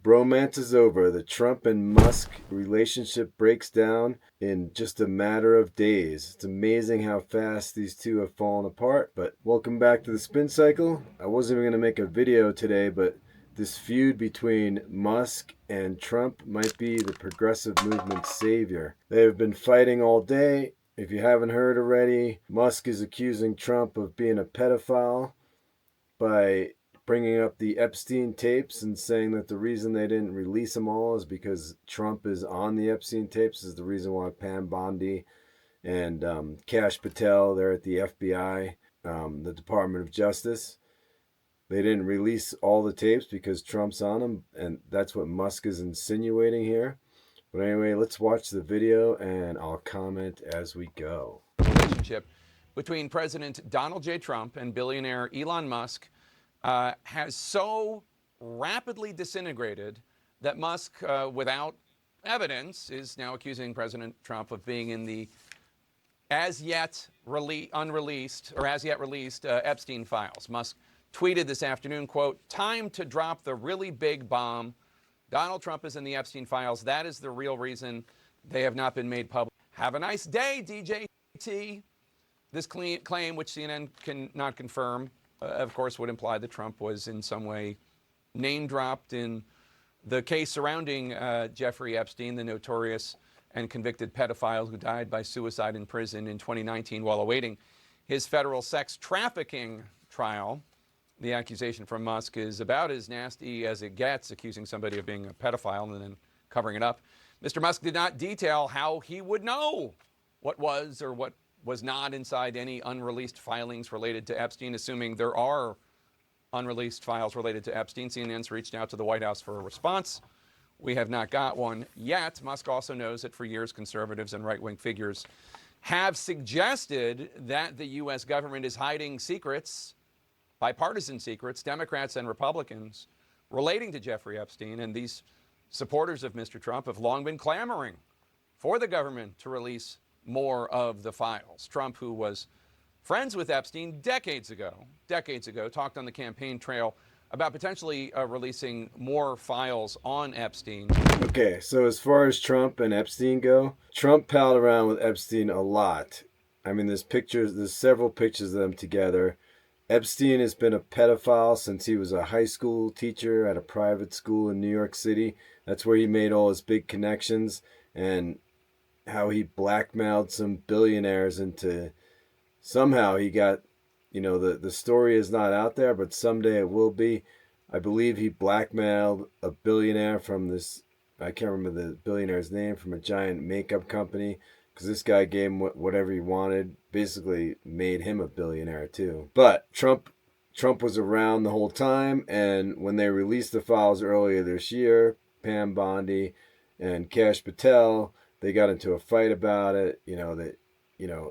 bromance is over. The Trump and Musk relationship breaks down in just a matter of days. It's amazing how fast these two have fallen apart. But welcome back to the Spin Cycle. I wasn't even going to make a video today, but this feud between Musk and Trump might be the progressive movement's savior. They have been fighting all day. If you haven't heard already, Musk is accusing Trump of being a pedophile by bringing up the Epstein tapes and saying that the reason they didn't release them all is because Trump is on the Epstein tapes, is the reason why Pam Bondi and Kash Patel, they're at the FBI, the Department of Justice. They didn't release all the tapes because Trump's on them, and that's what Musk is insinuating here. But anyway, let's watch the video and I'll comment as we go. Relationship between President Donald J. Trump and billionaire Elon Musk has so rapidly disintegrated that Musk, without evidence, is now accusing President Trump of being in the as yet released Epstein files. Musk tweeted this afternoon, quote, "Time to drop the really big bomb. Donald Trump is in the Epstein files. That is the real reason they have not been made public. Have a nice day, DJT." This claim, which CNN cannot confirm, of course, would imply that Trump was in some way name-dropped in the case surrounding Jeffrey Epstein, the notorious and convicted pedophile who died by suicide in prison in 2019 while awaiting his federal sex trafficking trial. The accusation from Musk is about as nasty as it gets, accusing somebody of being a pedophile and then covering it up. Mr. Musk did not detail how he would know what was or what was not inside any unreleased filings related to Epstein, assuming there are unreleased files related to Epstein. CNN's reached out to the White House for a response. We have not got one yet. Musk also knows that for years, conservatives and right-wing figures have suggested that the U.S. government is hiding secrets, bipartisan secrets, Democrats and Republicans, relating to Jeffrey Epstein. And these supporters of Mr. Trump have long been clamoring for the government to release more of the files. Trump, who was friends with Epstein decades ago, talked on the campaign trail about potentially releasing more files on Epstein. Okay, so as far as Trump and Epstein go, Trump palled around with Epstein a lot. I mean, there's several pictures of them together. Epstein has been a pedophile since he was a high school teacher at a private school in New York City. That's where he made all his big connections, and how he blackmailed some billionaires into, somehow he got, the story is not out there, but someday it will be. I believe he blackmailed a billionaire from this, I can't remember the billionaire's name, from a giant makeup company, because this guy gave him whatever he wanted, basically made him a billionaire too. But Trump was around the whole time, and when they released the files earlier this year, Pam Bondi and Kash Patel, they got into a fight about it,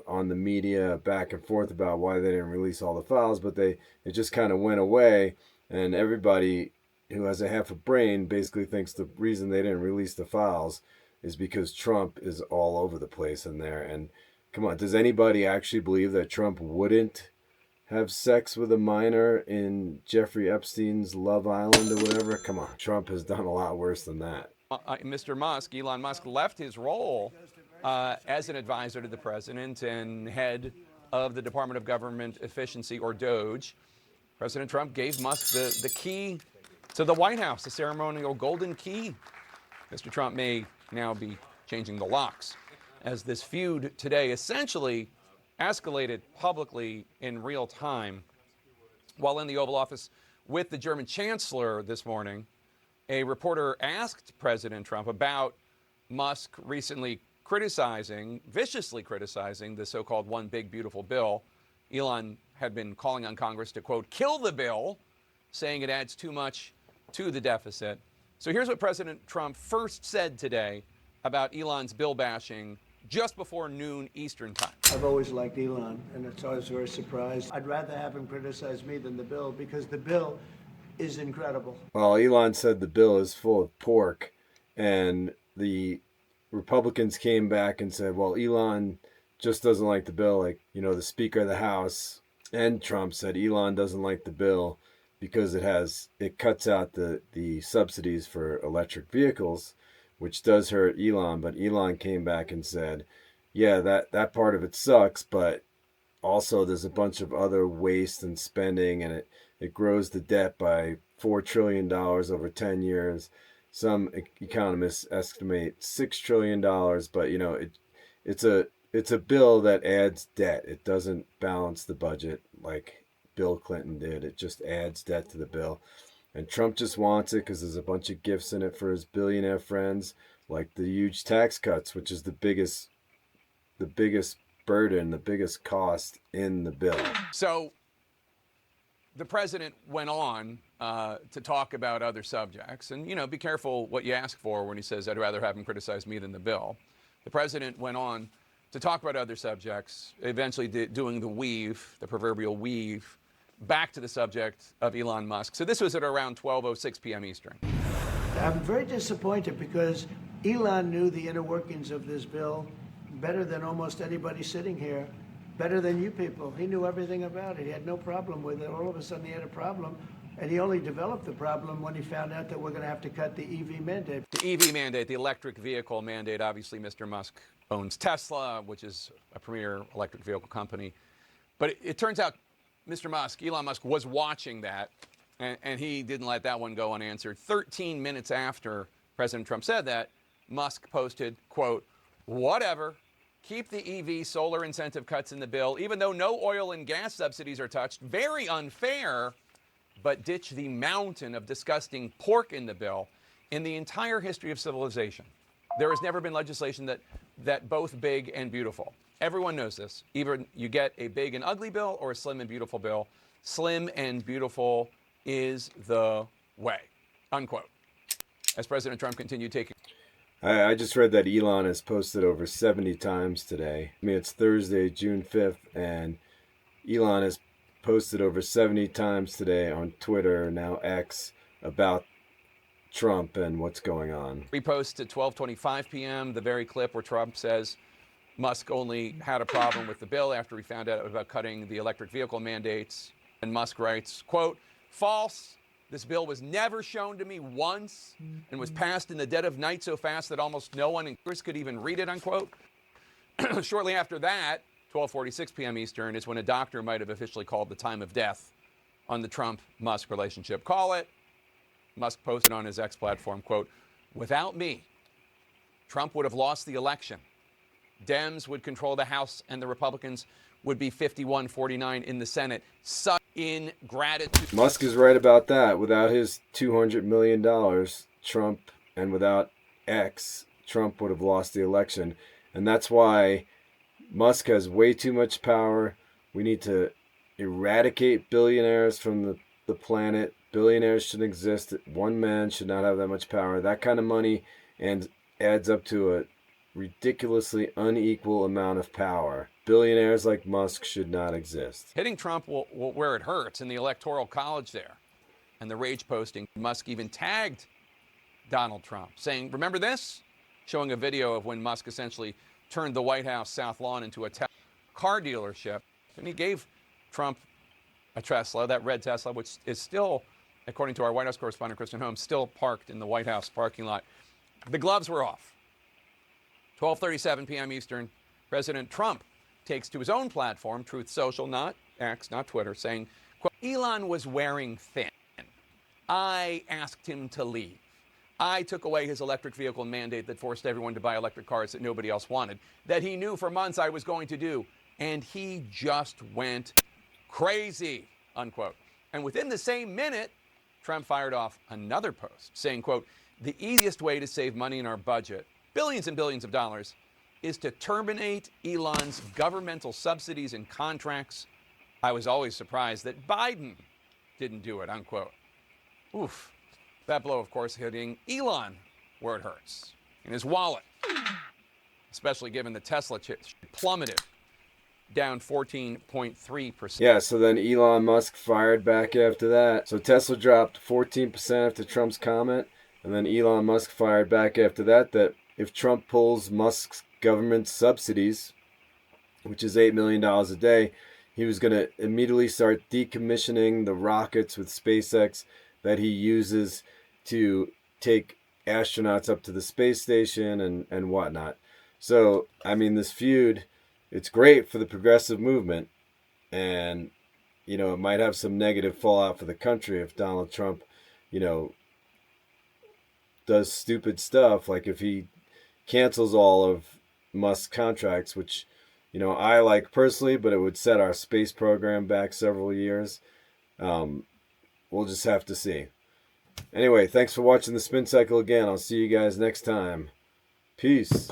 on the media, back and forth about why they didn't release all the files, but it just kind of went away, and everybody who has a half a brain basically thinks the reason they didn't release the files is because Trump is all over the place in there. And come on, does anybody actually believe that Trump wouldn't have sex with a minor in Jeffrey Epstein's Love Island or whatever? Come on, Trump has done a lot worse than that. Mr. Musk, Elon Musk, left his role as an advisor to the president and head of the Department of Government Efficiency, or DOGE. President Trump gave Musk the key to the White House, the ceremonial golden key. Mr. Trump may now be changing the locks as this feud today essentially escalated publicly in real time. While in the Oval Office with the German Chancellor this morning, a reporter asked President Trump about Musk recently viciously criticizing the so-called One Big Beautiful Bill. Elon had been calling on Congress to, quote, kill the bill, saying it adds too much to the deficit. So here's what President Trump first said today about Elon's bill bashing just before noon Eastern time. I've always liked Elon, and it's always very surprised. I'd rather have him criticize me than the bill, because the bill is incredible. Well, Elon said the bill is full of pork, and the Republicans came back and said, well, Elon just doesn't like the bill. Like, the Speaker of the House and Trump said Elon doesn't like the bill. because it cuts out the subsidies for electric vehicles, which does hurt Elon. But Elon came back and said, yeah, that part of it sucks, but also there's a bunch of other waste and spending, and it grows the debt by $4 trillion over 10 years. Some economists estimate $6 trillion, but it's a bill that adds debt. It doesn't balance the budget like Bill Clinton did. It just adds debt to the bill. And Trump just wants it because there's a bunch of gifts in it for his billionaire friends, like the huge tax cuts, which is the biggest burden, the biggest cost in the bill. So the president went on to talk about other subjects. And, be careful what you ask for when he says, I'd rather have him criticize me than the bill. The president went on to talk about other subjects, eventually doing the proverbial weave, back to the subject of Elon Musk. So this was at around 12:06 p.m. Eastern. I'm very disappointed because Elon knew the inner workings of this bill better than almost anybody sitting here, better than you people. He knew everything about it. He had no problem with it. All of a sudden he had a problem, and he only developed the problem when he found out that we're going to have to cut the EV mandate. The EV mandate, the electric vehicle mandate, obviously Mr. Musk owns Tesla, which is a premier electric vehicle company. But it turns out Elon Musk was watching that, and he didn't let that one go unanswered. 13 minutes after President Trump said that, Musk posted, quote, whatever, keep the EV solar incentive cuts in the bill, even though no oil and gas subsidies are touched. Very unfair, but ditch the mountain of disgusting pork in the bill. In the entire history of civilization, there has never been legislation that both big and beautiful. Everyone knows this. Either you get a big and ugly bill or a slim and beautiful bill. Slim and beautiful is the way, unquote. As President Trump continued taking... I just read that Elon has posted over 70 times today. I mean, it's Thursday, June 5th, and Elon has posted over 70 times today on Twitter, now X, about Trump and what's going on. Repost at 12:25 p.m., the very clip where Trump says Musk only had a problem with the bill after he found out about cutting the electric vehicle mandates. And Musk writes, quote, false. This bill was never shown to me once and was passed in the dead of night so fast that almost no one in Congress could even read it, unquote. Shortly after that, 12:46 p.m. Eastern, is when a doctor might have officially called the time of death on the Trump-Musk relationship. Call it. Musk posted on his X platform, quote, without me, Trump would have lost the election. Dems would control the House and the Republicans would be 51-49 in the Senate. Such ingratitude. Musk is right about that. Without his $200 million, Trump, and without X, Trump would have lost the election. And that's why Musk has way too much power. We need to eradicate billionaires from the planet. Billionaires shouldn't exist. One man should not have that much power. That kind of money and adds up to a ridiculously unequal amount of power. Billionaires like Musk should not exist. Hitting Trump where it hurts in the Electoral College there. And the rage posting, Musk even tagged Donald Trump, saying, remember this? Showing a video of when Musk essentially turned the White House South Lawn into a car dealership. And he gave Trump a Tesla, that red Tesla, which is still, according to our White House correspondent, Kristen Holmes, still parked in the White House parking lot. The gloves were off. 12:37 p.m. Eastern, President Trump takes to his own platform, Truth Social, not X, not Twitter, saying, quote, Elon was wearing thin. I asked him to leave. I took away his electric vehicle mandate that forced everyone to buy electric cars that nobody else wanted, that he knew for months I was going to do, and he just went crazy, unquote. And within the same minute, Trump fired off another post saying, quote, the easiest way to save money in our budget, billions and billions of dollars, is to terminate Elon's governmental subsidies and contracts. I was always surprised that Biden didn't do it, unquote. Oof. That blow, of course, hitting Elon where it hurts, in his wallet, especially given the Tesla plummeted down 14.3%. Yeah, so then Elon Musk fired back after that. So Tesla dropped 14% after Trump's comment, and then Elon Musk fired back after that if Trump pulls Musk's government subsidies, which is $8 million a day, he was going to immediately start decommissioning the rockets with SpaceX that he uses to take astronauts up to the space station and whatnot. So, I mean, this feud, it's great for the progressive movement. And, you know, it might have some negative fallout for the country if Donald Trump, you know, does stupid stuff. Like if he cancels all of Musk's contracts, which, you know, I like personally, but it would set our space program back several years. We'll just have to see. Anyway, thanks for watching the Spin Cycle again. I'll see you guys next time. Peace.